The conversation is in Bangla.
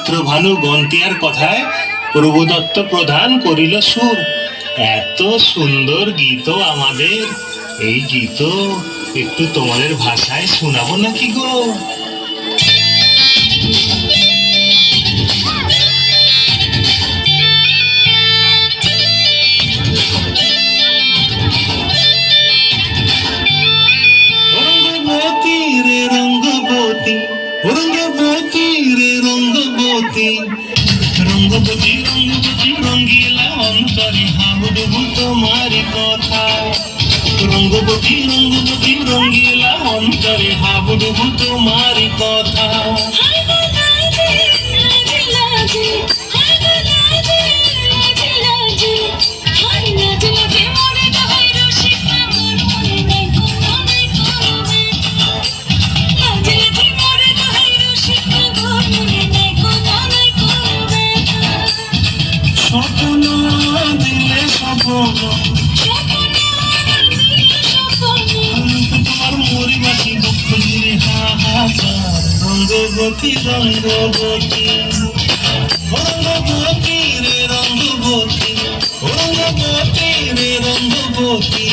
চিত্রভানু গন্তিয়ার কথায় প্রভুদত্ত প্রধান করিল সুর। এত সুন্দর গীত আমাদের, এই গীত একটু তোমাদের ভাষায় শোনাবো নাকি গো? রঙ্গবতী রে রঙ্গবতী, রঙ্গবতী রে রঙ্গবতী, রঙ্গবতী রঙ্গবতী রঙ্গিলা অন্তরে হাবুডুবু তোমারি কথা। রঙ্গবতী রঙ্গবতী রঙ্গিলা অন্তরে হাবুডুবু তোমারি কথা। স্বপ্ন দিলে স্বপ্ন, তোমার মরিবাসী দুঃখ দিলে হাহাকার। রঙ্গবতী রঙ্গবতী, রঙ্গবতী রে রঙ্গবতী, রঙ্গবতী রে রঙ্গবতী।